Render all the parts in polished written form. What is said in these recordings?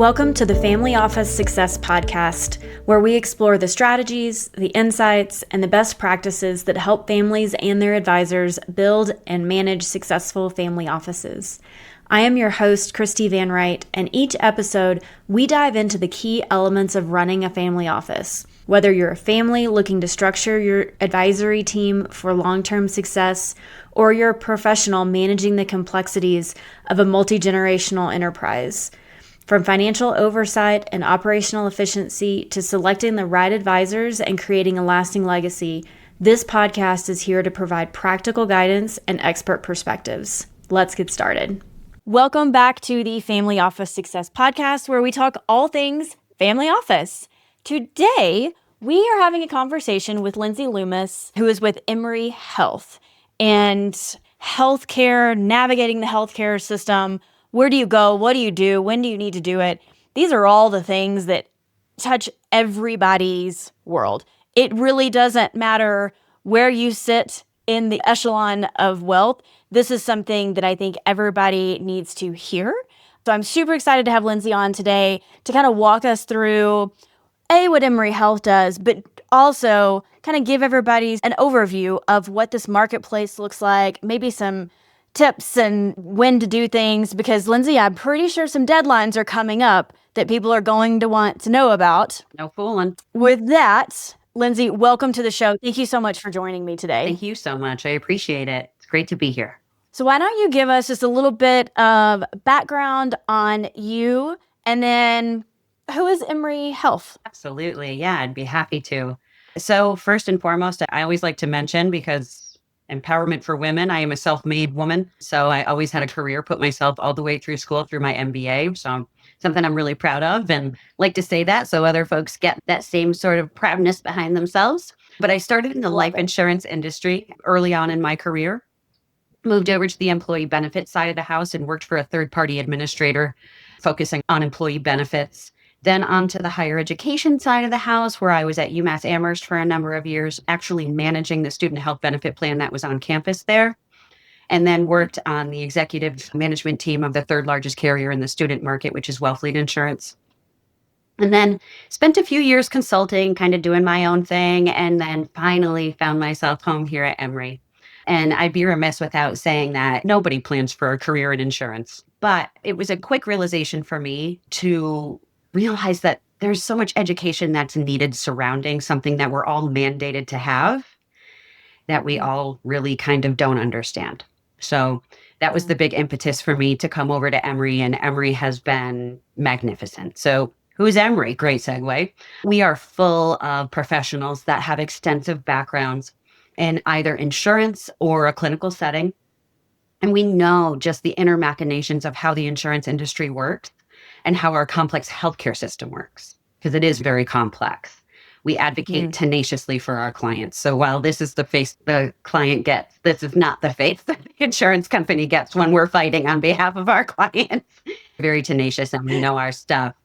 Welcome to the Family Office Success Podcast, where we explore the strategies, the insights, and the best practices that help families and their advisors build and manage successful family offices. I am your host, Christi Van Wright, and each episode, we dive into the key elements of running a family office. Whether you're a family looking to structure your advisory team for long-term success, or you're a professional managing the complexities of a multi-generational enterprise. From financial oversight and operational efficiency to selecting the right advisors and creating a lasting legacy, this podcast is here to provide practical guidance and expert perspectives. Let's get started. Welcome back to the Family Office Success Podcast, where we talk all things family office. Today, we are having a conversation with Lindsay Loomis, who is with Emry Health, and healthcare, navigating the healthcare system. Where do you go? What do you do? When do you need to do it? These are all the things that touch everybody's world. It really doesn't matter where you sit in the echelon of wealth. This is something that I think everybody needs to hear. So I'm super excited to have Lindsay on today to kind of walk us through what Emory Health does, but also kind of give everybody an overview of what this marketplace looks like, maybe some tips and when to do things, because Lindsay, I'm pretty sure some deadlines are coming up that people are going to want to know about. No fooling. With that, Lindsay, welcome to the show. Thank you so much for joining me today. Thank you so much. I appreciate it. It's great to be here. So why don't you give us just a little bit of background on you, and then who is Emry Health? Absolutely. Yeah, I'd be happy to. So first and foremost, I always like to mention, because empowerment for women, I am a self-made woman. So I always had a career, put myself all the way through school through my MBA. So something I'm really proud of and like to say that so other folks get that same sort of proudness behind themselves. But I started in the life insurance industry early on in my career, moved over to the employee benefits side of the house and worked for a third-party administrator focusing on employee benefits. Then onto the higher education side of the house, where I was at UMass Amherst for a number of years, actually managing the student health benefit plan that was on campus there. And then worked on the executive management team of the third largest carrier in the student market, which is Wellfleet Insurance. And then spent a few years consulting, kind of doing my own thing, and then finally found myself home here at Emory. And I'd be remiss without saying that nobody plans for a career in insurance. But it was a quick realization for me to realize that there's so much education that's needed surrounding something that we're all mandated to have that we all really kind of don't understand. So that was the big impetus for me to come over to Emory, and Emory has been magnificent. So who's Emory? Great segue. We are full of professionals that have extensive backgrounds in either insurance or a clinical setting. And we know just the inner machinations of how the insurance industry works and how our complex healthcare system works, because it is very complex. We advocate tenaciously for our clients. So while this is the face the client gets, this is not the face that the insurance company gets when we're fighting on behalf of our clients. Very tenacious, and we know our stuff.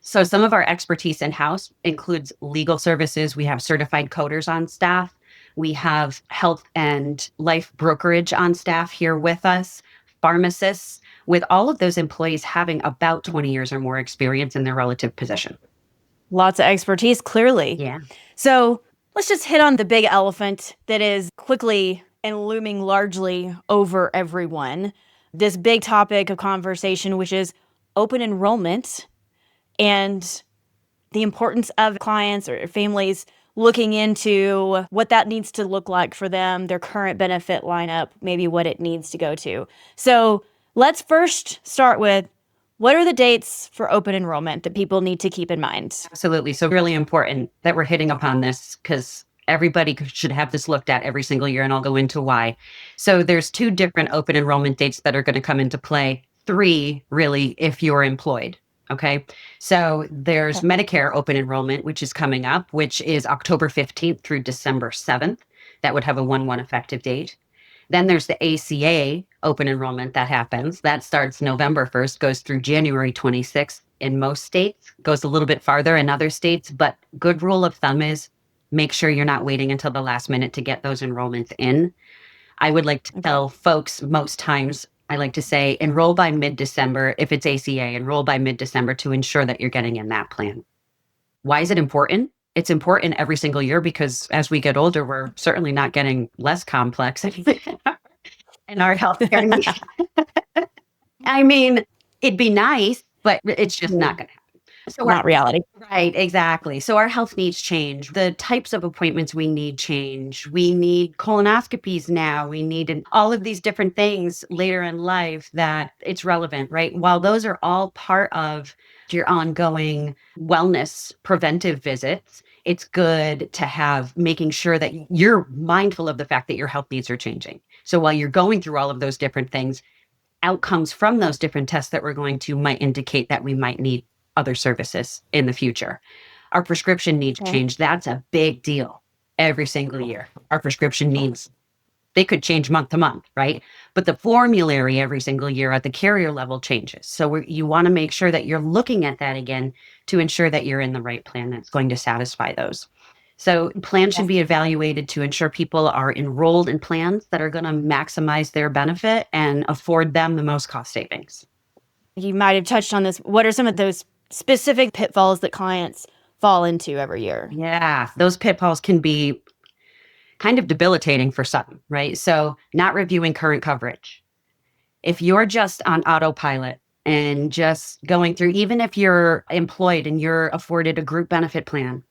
So some of our expertise in-house includes legal services. We have certified coders on staff. We have health and life brokerage on staff here with us, pharmacists, with all of those employees having about 20 years or more experience in their relative position. Lots of expertise, clearly. Yeah. So let's just hit on the big elephant that is quickly and looming largely over everyone. This big topic of conversation, which is open enrollment and the importance of clients or families looking into what that needs to look like for them, their current benefit lineup, maybe what it needs to go to. So let's first start with, what are the dates for open enrollment that people need to keep in mind? Absolutely. So really important that we're hitting upon this, because everybody should have this looked at every single year, and I'll go into why. So there's 2 different open enrollment dates that are going to come into play. 3, really, if you're employed. Okay. So there's Medicare open enrollment, which is coming up, which is October 15th through December 7th. That would have a 1/1 effective date. Then there's the ACA open enrollment that happens. That starts November 1st, goes through January 26th in most states, goes a little bit farther in other states. But good rule of thumb is make sure you're not waiting until the last minute to get those enrollments in. I would like to tell folks most times I like to say enroll by mid-December. If it's ACA, enroll by mid-December to ensure that you're getting in that plan. Why is it important? It's important every single year because as we get older, we're certainly not getting less complex in our healthcare needs. I mean, it'd be nice, but it's just not going to happen. So Not reality. Right, exactly. So our health needs change. The types of appointments we need change. We need colonoscopies now. We need all of these different things later in life that it's relevant, right? While those are all part of your ongoing wellness preventive visits, it's good to have making sure that you're mindful of the fact that your health needs are changing. So while you're going through all of those different things, outcomes from those different tests that we're going to might indicate that we might need other services in the future. Our prescription needs change. That's a big deal every single year. Our prescription needs, they could change month to month, right? But the formulary every single year at the carrier level changes. So you want to make sure that you're looking at that again to ensure that you're in the right plan that's going to satisfy those. So plans should be evaluated to ensure people are enrolled in plans that are going to maximize their benefit and afford them the most cost savings. You might have touched on this. What are some of those specific pitfalls that clients fall into every year? Yeah, those pitfalls can be kind of debilitating for some, right? So not reviewing current coverage. If you're just on autopilot and just going through, even if you're employed and you're afforded a group benefit plan,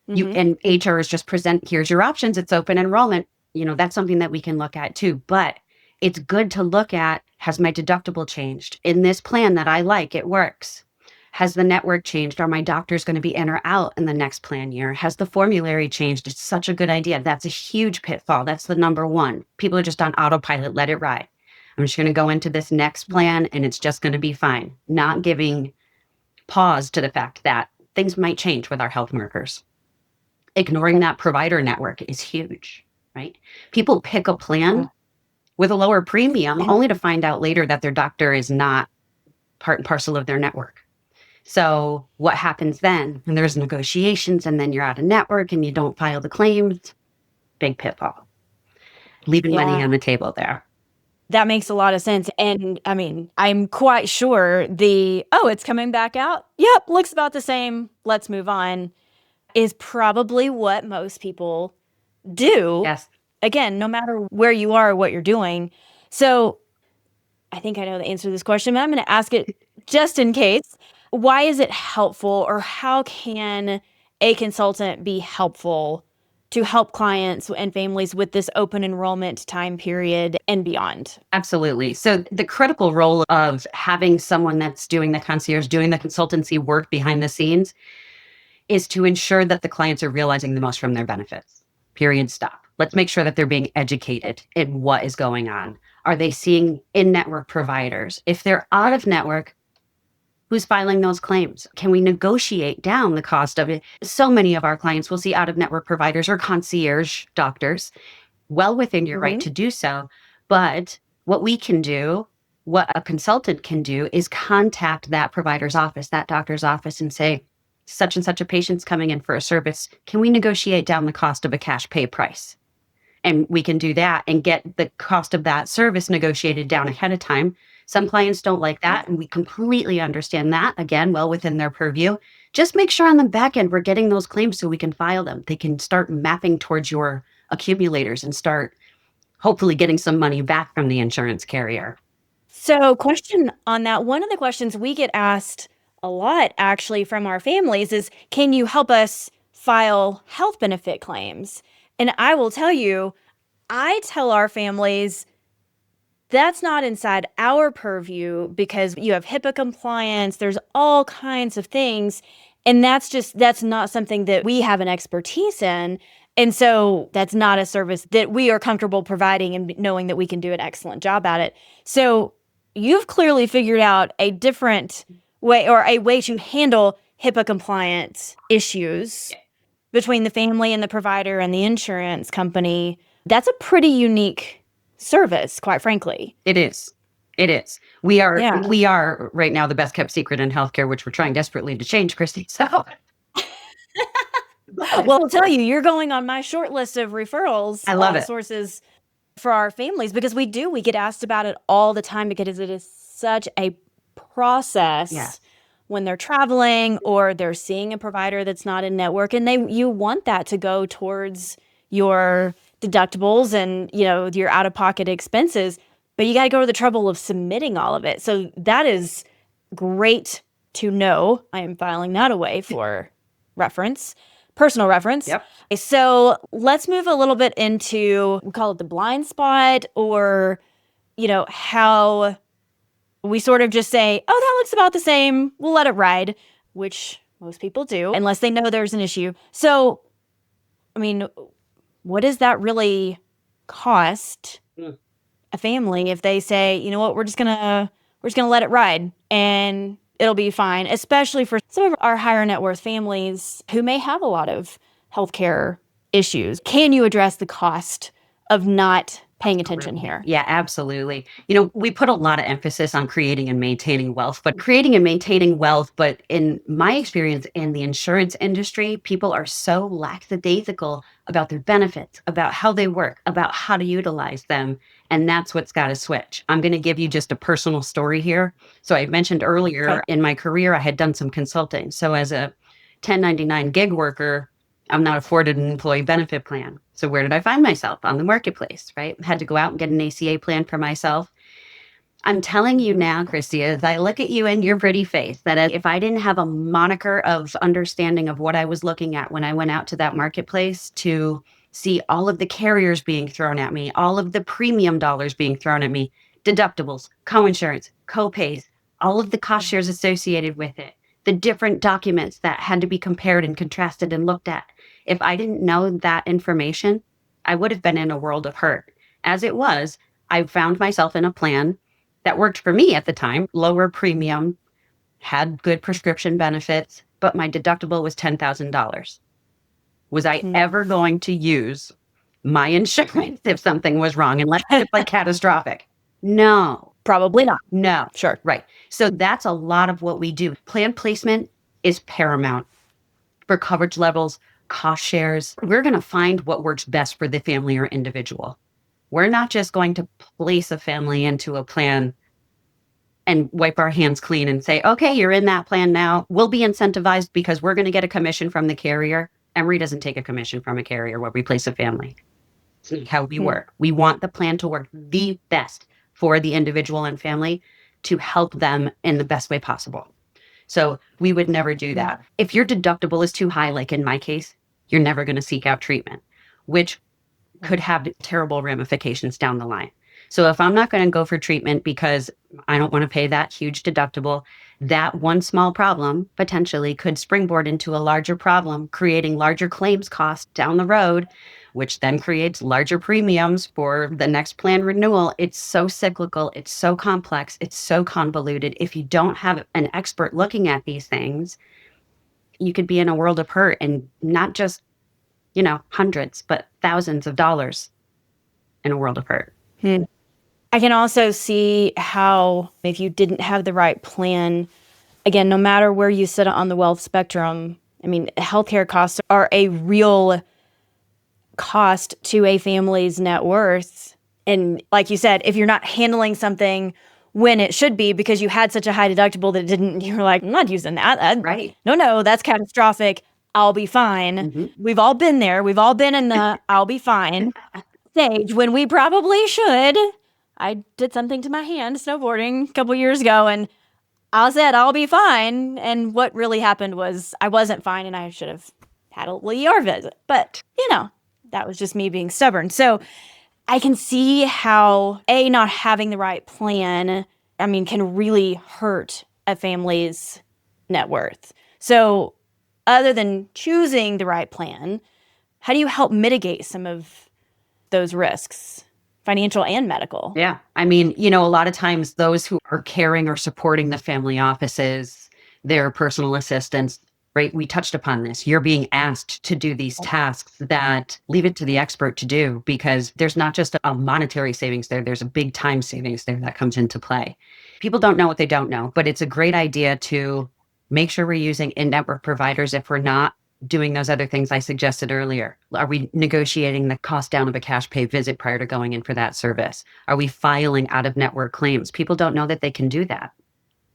and HR is just here's your options, it's open enrollment, that's something that we can look at too. But it's good to look at, has my deductible changed? In this plan that I like, it works. Has the network changed? Are my doctors going to be in or out in the next plan year? Has the formulary changed? It's such a good idea. That's a huge pitfall. That's the number one. People are just on autopilot. Let it ride. I'm just going to go into this next plan and it's just going to be fine. Not giving pause to the fact that things might change with our health workers. Ignoring that provider network is huge, right? People pick a plan with a lower premium only to find out later that their doctor is not part and parcel of their network. So what happens then? And there's negotiations and then you're out of network and you don't file the claims. Big pitfall. Leaving money on the table there. That makes a lot of sense. And I mean, I'm quite sure it's coming back out. Yep, looks about the same. Let's move on is probably what most people do. Yes. Again, no matter where you are or what you're doing. So I think I know the answer to this question, but I'm going to ask it just in case. Why is it helpful, or how can a consultant be helpful to help clients and families with this open enrollment time period and beyond? Absolutely. So the critical role of having someone that's doing the concierge, doing the consultancy work behind the scenes is to ensure that the clients are realizing the most from their benefits. Period. Stop. Let's make sure that they're being educated in what is going on. Are they seeing in-network providers? If they're out of network, who's filing those claims? Can we negotiate down the cost of it? So many of our clients will see out-of-network providers or concierge doctors, well within your right to do so. But what we can do, what a consultant can do, is contact that provider's office, that doctor's office, and say, such and such a patient's coming in for a service. Can we negotiate down the cost of a cash pay price? And we can do that and get the cost of that service negotiated down ahead of time. Some clients don't like that, and we completely understand that, again, well within their purview. Just make sure on the back end we're getting those claims so we can file them. They can start mapping towards your accumulators and start hopefully getting some money back from the insurance carrier. So, question on that. One of the questions we get asked a lot, actually, from our families is, can you help us file health benefit claims? And I will tell you, I tell our families, that's not inside our purview because you have HIPAA compliance. There's all kinds of things. And that's not something that we have an expertise in. And so that's not a service that we are comfortable providing and knowing that we can do an excellent job at it. So you've clearly figured out a different way, or a way to handle HIPAA compliance issues between the family and the provider and the insurance company. That's a pretty unique service, quite frankly. It is. We are right now the best kept secret in healthcare, which we're trying desperately to change, Christi. So well, I'll tell you, you're going on my short list of referrals. I love it. Sources for our families, because we get asked about it all the time because it is such a process when they're traveling or they're seeing a provider that's not in network, and you want that to go towards your deductibles and, your out-of-pocket expenses, but you got to go to the trouble of submitting all of it. So that is great to know. I am filing that away for personal reference. Yep. So let's move a little bit into, we call it the blind spot, or, how we sort of just say, oh, that looks about the same, we'll let it ride, which most people do, unless they know there's an issue. So, I mean, what does that really cost a family if they say, you know what, we're just gonna let it ride and it'll be fine, especially for some of our higher net worth families who may have a lot of healthcare issues? Can you address the cost of not paying attention here? Yeah, absolutely. We put a lot of emphasis on creating and maintaining wealth, but in my experience in the insurance industry, people are so lackadaisical about their benefits, about how they work, about how to utilize them. And that's what's got to switch. I'm going to give you just a personal story here. So I mentioned earlier in my career, I had done some consulting. So as a 1099 gig worker, I'm not afforded an employee benefit plan. So where did I find myself? On the marketplace, right? Had to go out and get an ACA plan for myself. I'm telling you now, Christi, as I look at you and your pretty face, that if I didn't have a moniker of understanding of what I was looking at when I went out to that marketplace to see all of the carriers being thrown at me, all of the premium dollars being thrown at me, deductibles, coinsurance, co-pays, all of the cost shares associated with it, the different documents that had to be compared and contrasted and looked at. If I didn't know that information, I would have been in a world of hurt. As it was, I found myself in a plan that worked for me at the time, lower premium, had good prescription benefits, but my deductible was $10,000. Was I ever going to use my insurance if something was wrong, unless it's like catastrophic? No. Probably not. No. Sure. Right. So that's a lot of what we do. Plan placement is paramount for coverage levels, cost shares. We're going to find what works best for the family or individual. We're not just going to place a family into a plan and wipe our hands clean and say, okay, you're in that plan now. We'll be incentivized because we're going to get a commission from the carrier. Emory doesn't take a commission from a carrier when we place a family. It's not how we work. We want the plan to work the best for the individual and family to help them in the best way possible. So we would never do that. If your deductible is too high, like in my case, you're never going to seek out treatment, which could have terrible ramifications down the line. So if I'm not going to go for treatment because I don't want to pay that huge deductible, that one small problem potentially could springboard into a larger problem, creating larger claims costs down the road, which then creates larger premiums for the next plan renewal. It's so cyclical. It's so complex. It's so convoluted. If you don't have an expert looking at these things, you could be in a world of hurt, and not just, hundreds, but thousands of dollars in a world of hurt. I can also see how if you didn't have the right plan, again, no matter where you sit on the wealth spectrum, I mean, healthcare costs are a real cost to a family's net worth. And like you said, if you're not handling something when it should be because you had such a high deductible that it didn't, you're like, I'm not using that. Right. No, that's catastrophic. I'll be fine. Mm-hmm. We've all been there. We've all been in the I'll be fine stage when we probably should. I did something to my hand snowboarding a couple years ago, and I said, I'll be fine. And what really happened was I wasn't fine, and I should have had a little ER visit. But, that was just me being stubborn. So I can see how, not having the right plan, can really hurt a family's net worth. So other than choosing the right plan, how do you help mitigate some of those risks? Financial and medical. Yeah. A lot of times those who are caring or supporting the family offices, their personal assistants, right? We touched upon this. You're being asked to do these tasks that leave it to the expert to do, because there's not just a monetary savings there. There's a big time savings there that comes into play. People don't know what they don't know, but it's a great idea to make sure we're using in-network providers if we're not doing those other things I suggested earlier? Are we negotiating the cost down of a cash pay visit prior to going in for that service? Are we filing out of network claims? People don't know that they can do that.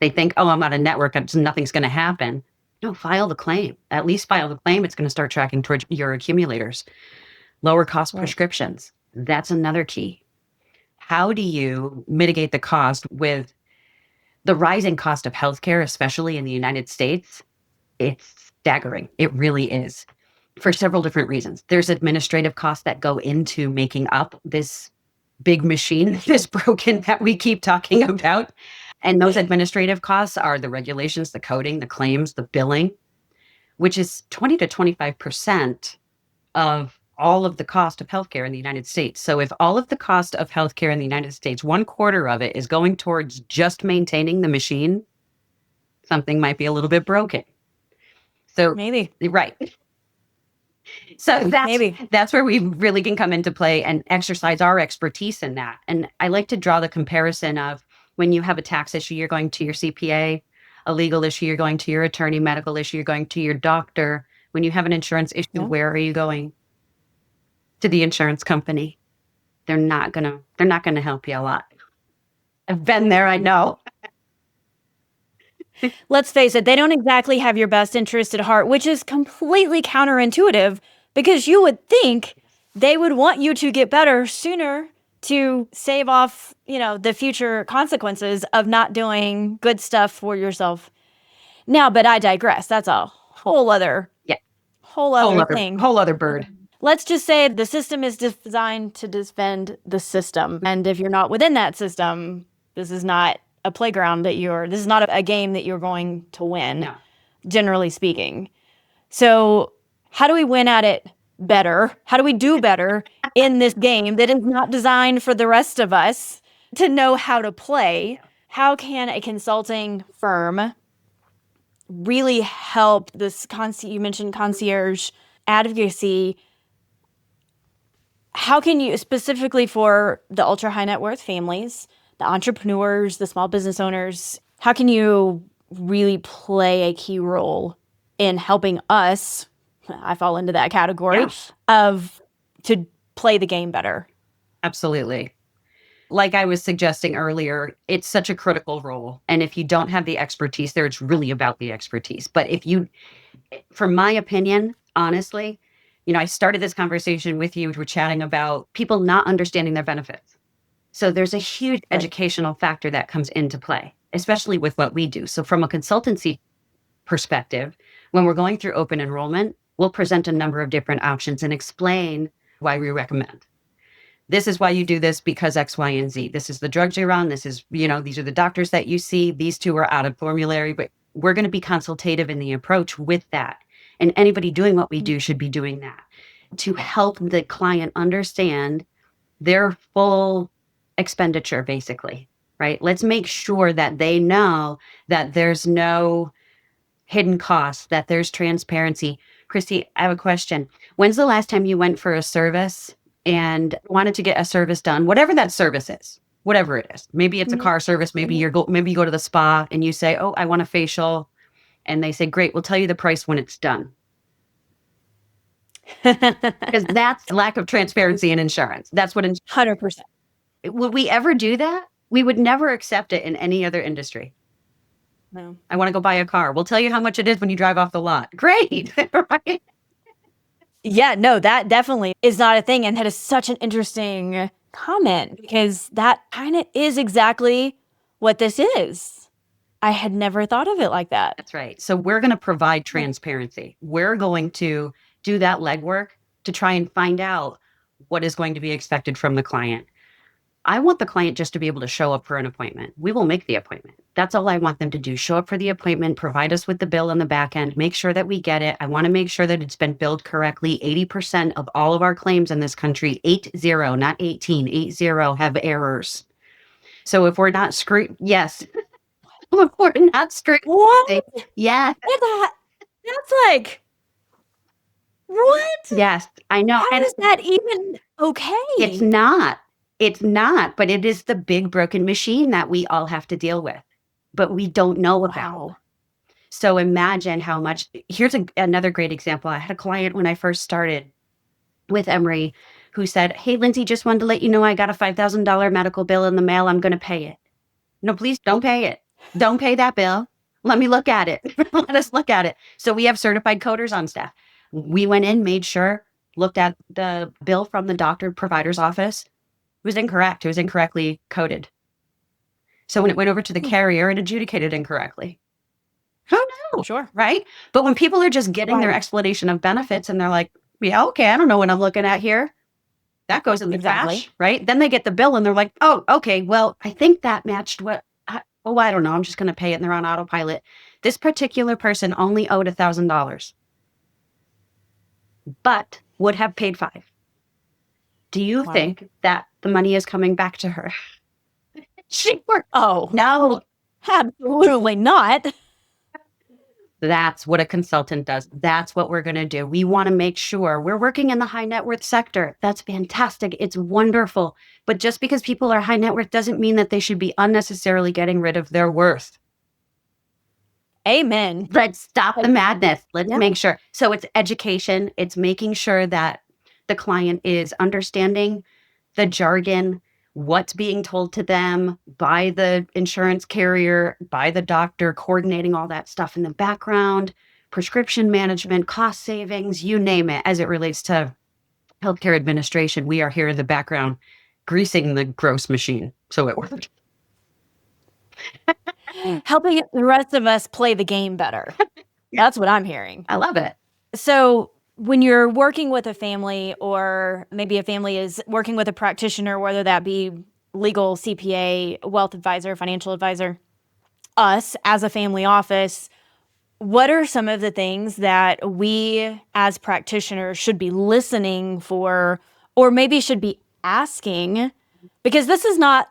They think, oh, I'm out of network, nothing's going to happen. No, file the claim. At least file the claim. It's going to start tracking towards your accumulators. Lower cost prescriptions. That's another key. How do you mitigate the cost with the rising cost of healthcare, especially in the United States? It's staggering. It really is, for several different reasons. There's administrative costs that go into making up this big machine, this broken that we keep talking about. And those administrative costs are the regulations, the coding, the claims, the billing, which is 20 to 25% of all of the cost of healthcare in the United States. So if all of the cost of healthcare in the United States, 1/4 of it is going towards just maintaining the machine, something might be a little bit broken. So Maybe. Right. So that's where we really can come into play and exercise our expertise in that. And I like to draw the comparison of when you have a tax issue, you're going to your CPA, a legal issue, you're going to your attorney, medical issue, you're going to your doctor. When you have an insurance issue, where are you going? To the insurance company. They're not gonna help you a lot. I've been there, I know. Let's face it, they don't exactly have your best interest at heart, which is completely counterintuitive because you would think they would want you to get better sooner to save off, the future consequences of not doing good stuff for yourself. Now, but I digress. That's a whole other thing. Whole other bird. Let's just say the system is designed to defend the system. And if you're not within that system, this is not a playground this is not a game that you're going to win, generally speaking. So how do we win at it better? How do we do better in this game that is not designed for the rest of us to know how to play? How can a consulting firm really help this you mentioned concierge advocacy? How can you, specifically for the ultra high net worth families, the entrepreneurs, the small business owners, how can you really play a key role in helping us, I fall into that category, to play the game better? Absolutely. Like I was suggesting earlier, it's such a critical role. And if you don't have the expertise there, it's really about the expertise. But from my opinion, honestly, I started this conversation with you. We're chatting about people not understanding their benefits. So there's a huge educational factor that comes into play, especially with what we do. So from a consultancy perspective, when we're going through open enrollment, we'll present a number of different options and explain why we recommend. This is why you do this because X, Y, and Z. This is the drugs you're on. This is, these are the doctors that you see. These two are out of formulary, but we're going to be consultative in the approach with that. And anybody doing what we do should be doing that to help the client understand their full expenditure, basically, right? Let's make sure that they know that there's no hidden costs, that there's transparency. Christi, I have a question. When's the last time you went for a service and wanted to get a service done, whatever that service is, whatever it is? Maybe it's a car service. Maybe you go to the spa and you say, oh, I want a facial. And they say, great, we'll tell you the price when it's done. Because that's lack of transparency in insurance. That's what 100%. Would we ever do that? We would never accept it in any other industry. No. I want to go buy a car. We'll tell you how much it is when you drive off the lot. Great. Right? Yeah, no, that definitely is not a thing. And that is such an interesting comment because that kind of is exactly what this is. I had never thought of it like that. That's right. So we're going to provide transparency. We're going to do that legwork to try and find out what is going to be expected from the client. I want the client just to be able to show up for an appointment. We will make the appointment. That's all I want them to do. Show up for the appointment, provide us with the bill on the back end, make sure that we get it. I want to make sure that it's been billed correctly. 80% of all of our claims in this country, 80, not 18, 80 have errors. So if we're not yes. If we're not what? Yeah. That's like, what? Yes, I know. How is that even okay? It's not, but it is the big broken machine that we all have to deal with, but we don't know about. So imagine how much. Here's another great example. I had a client when I first started with Emory who said, "Hey, Lindsay, just wanted to let you know I got a $5,000 medical bill in the mail. I'm going to pay it." No, please don't pay it. Don't pay that bill. Let me look at it. Let us look at it. So we have certified coders on staff. We went in, made sure, looked at the bill from the doctor provider's office. It was incorrect. It was incorrectly coded. So when it went over to the carrier, it adjudicated incorrectly. Who knew? Sure. Right? But when people are just getting their Right. explanation of benefits and they're like, yeah, okay, I don't know what I'm looking at here. That goes in the Exactly. trash, right? Then they get the bill and they're like, oh, okay, well, I think that matched what, I don't know. I'm just going to pay it and they're on autopilot. This particular person only owed $1,000, but would have paid $5,000. Do you Wow. think that the money is coming back to her? Sure. Oh, No. absolutely not. That's what a consultant does. That's what we're going to do. We want to make sure we're working in the high net worth sector. That's fantastic. It's wonderful. But just because people are high net worth doesn't mean that they should be unnecessarily getting rid of their worth. Amen. Let's stop the madness. Let's Yeah. make sure. So it's education. It's making sure that the client is understanding the jargon, what's being told to them by the insurance carrier, by the doctor, coordinating all that stuff in the background, prescription management, cost savings, you name it, as it relates to healthcare administration. We are here in the background greasing the gross machine so it works. Helping the rest of us play the game better. That's what I'm hearing. I love it. So when you're working with a family, or maybe a family is working with a practitioner, whether that be legal, CPA, wealth advisor, financial advisor, us as a family office, what are some of the things that we as practitioners should be listening for, or maybe should be asking? Because this is not,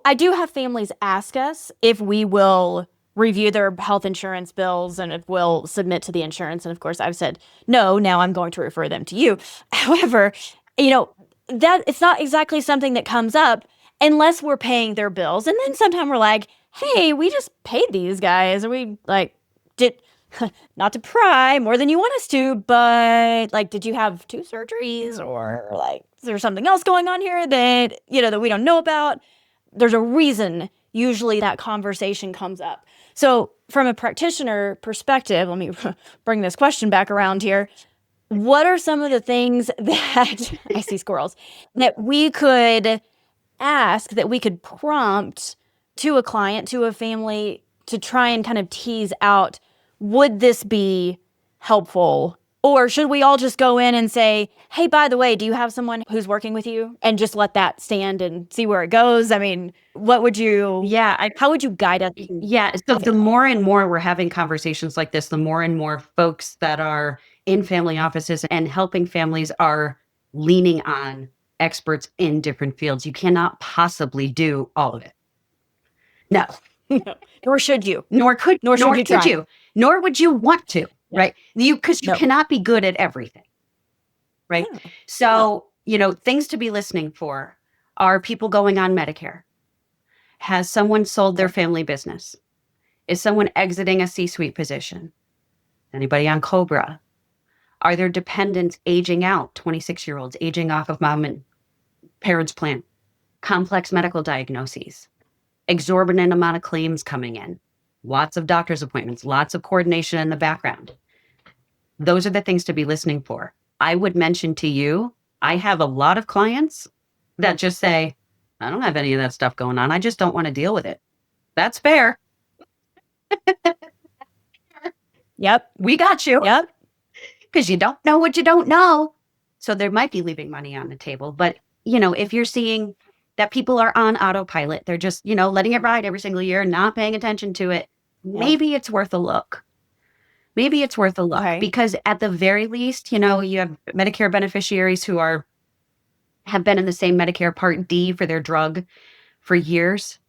I do have families ask us if we will review their health insurance bills and if we'll submit to the insurance. And of course, I've said, no, now I'm going to refer them to you. However, that it's not exactly something that comes up unless we're paying their bills. And then sometimes we're like, hey, we just paid these guys. Or we did, not to pry more than you want us to, but did you have 2 surgeries, or is there something else going on here that, that we don't know about? There's a reason usually that conversation comes up. So from a practitioner perspective, let me bring this question back around here. What are some of the things that, I see squirrels, that we could ask, that we could prompt to a client, to a family, to try and kind of tease out, would this be helpful? Or should we all just go in and say, hey, by the way, do you have someone who's working with you? And just let that stand and see where it goes? I mean, what would you, how would you guide us? Yeah. So the more and more we're having conversations like this, the more and more folks that are in family offices and helping families are leaning on experts in different fields. You cannot possibly do all of it. No. Nor should you. Nor could you. Nor would you want to, right? Because you No. cannot be good at everything, right? Yeah. So, things to be listening for are people going on Medicare. Has someone sold their family business? Is someone exiting a C-suite position? Anybody on COBRA? Are there dependents aging out, 26-year-olds aging off of mom and parents' plan? Complex medical diagnoses? Exorbitant amount of claims coming in? Lots of doctor's appointments, lots of coordination in the background. Those are the things to be listening for. I would mention to you, I have a lot of clients that just say, I don't have any of that stuff going on. I just don't want to deal with it. That's fair. Yep. We got you. Yep. Because you don't know what you don't know. So there might be leaving money on the table. But, if you're seeing that people are on autopilot, they're just, letting it ride every single year, not paying attention to it, maybe it's worth a look. Maybe it's worth a look. Okay. Because at the very least, you have Medicare beneficiaries who have been in the same Medicare Part D for their drug for years.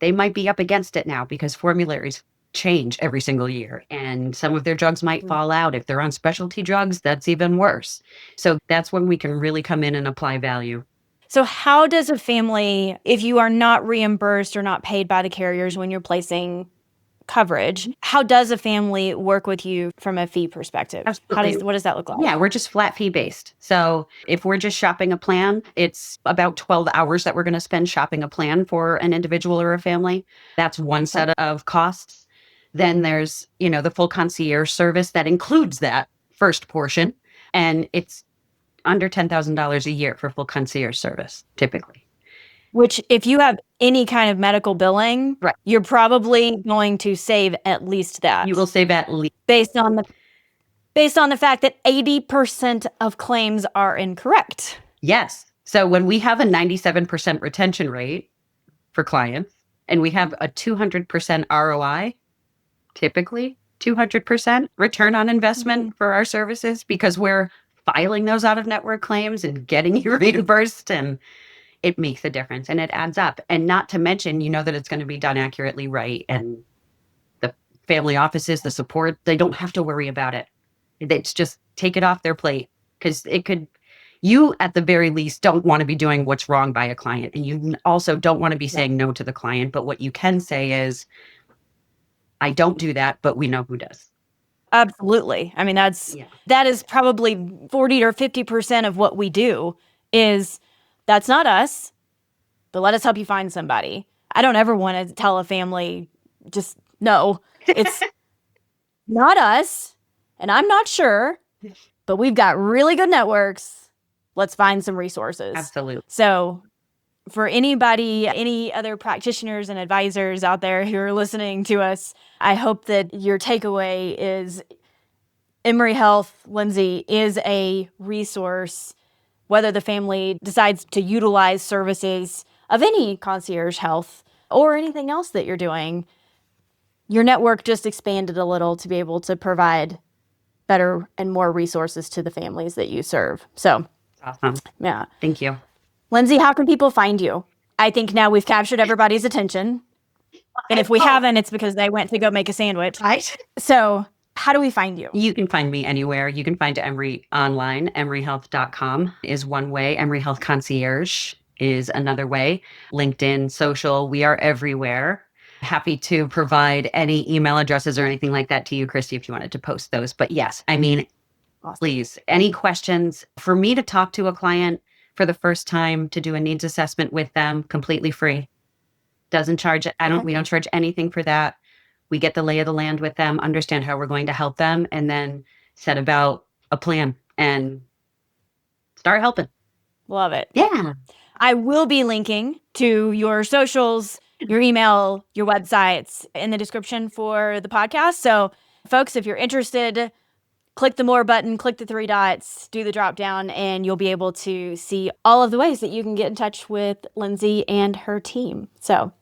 They might be up against it now because formularies change every single year, and some of their drugs might fall out. If they're on specialty drugs, that's even worse. So that's when we can really come in and apply value. So how does a family, if you are not reimbursed or not paid by the carriers when you're placing coverage. How does a family work with you from a fee perspective? Absolutely. What does that look like? Yeah, we're just flat fee based. So if we're just shopping a plan, it's about 12 hours that we're going to spend shopping a plan for an individual or a family. That's one set of costs. Then there's, the full concierge service that includes that first portion. And it's under $10,000 a year for full concierge service, typically. Which, if you have any kind of medical billing, Right. you're probably going to save at least that. You will save at least. Based on the fact that 80% of claims are incorrect. Yes. So when we have a 97% retention rate for clients and we have a 200% ROI, typically 200% return on investment for our services, because we're filing those out of network claims and getting you reimbursed, and it makes a difference and it adds up. And not to mention, that it's going to be done accurately, right? And the family offices, the support, they don't have to worry about it. It's just take it off their plate, because you at the very least don't want to be doing what's wrong by a client. And you also don't want to be saying no to the client. But what you can say is, I don't do that, but we know who does. Absolutely. I mean, that is probably 40 or 50% of what we do is, that's not us, but let us help you find somebody. I don't ever want to tell a family, just no, it's not us, and I'm not sure, but we've got really good networks. Let's find some resources. Absolutely. So for anybody, any other practitioners and advisors out there who are listening to us, I hope that your takeaway is Emry Health, Lindsay, is a resource, whether the family decides to utilize services of any concierge health or anything else that you're doing. Your network just expanded a little to be able to provide better and more resources to the families that you serve. So, awesome. Yeah. Thank you. Lindsay, how can people find you? I think now we've captured everybody's attention. And if we haven't, it's because they went to go make a sandwich. Right. So how do we find you? You can find me anywhere. You can find Emry online. EmryHealth.com is one way. Emry Health Concierge is another way. LinkedIn, social, we are everywhere. Happy to provide any email addresses or anything like that to you, Christi, if you wanted to post those. But yes, awesome. Please, any questions for me to talk to a client for the first time, to do a needs assessment with them, completely free. Doesn't charge. We don't charge anything for that. We get the lay of the land with them, understand how we're going to help them, and then set about a plan and start helping. Love it. Yeah. I will be linking to your socials, your email, your websites in the description for the podcast. So folks, if you're interested, click the more button, click the 3 dots, do the drop down, and you'll be able to see all of the ways that you can get in touch with Lindsay and her team. So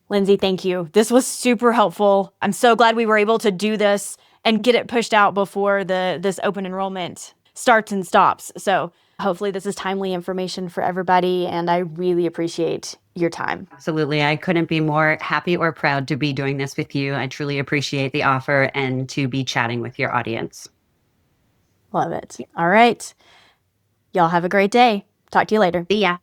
Lindsay, thank you. This was super helpful. I'm so glad we were able to do this and get it pushed out before this open enrollment starts and stops. So hopefully this is timely information for everybody, and I really appreciate your time. Absolutely. I couldn't be more happy or proud to be doing this with you. I truly appreciate the offer and to be chatting with your audience. Love it. All right. Y'all have a great day. Talk to you later. See ya.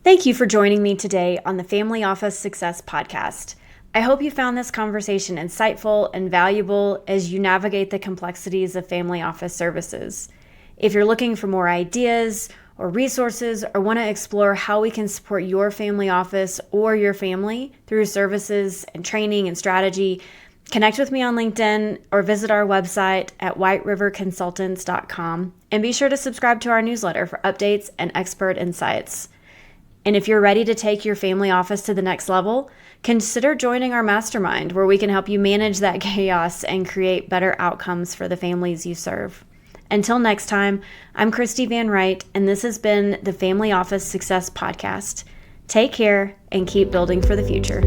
Thank you for joining me today on the Family Office Success Podcast. I hope you found this conversation insightful and valuable as you navigate the complexities of family office services. If you're looking for more ideas or resources, or want to explore how we can support your family office or your family through services and training and strategy, connect with me on LinkedIn or visit our website at whiteriverconsultants.com, and be sure to subscribe to our newsletter for updates and expert insights. And if you're ready to take your family office to the next level, consider joining our mastermind, where we can help you manage that chaos and create better outcomes for the families you serve. Until next time, I'm Christi Van Wright, and this has been the Family Office Success Podcast. Take care and keep building for the future.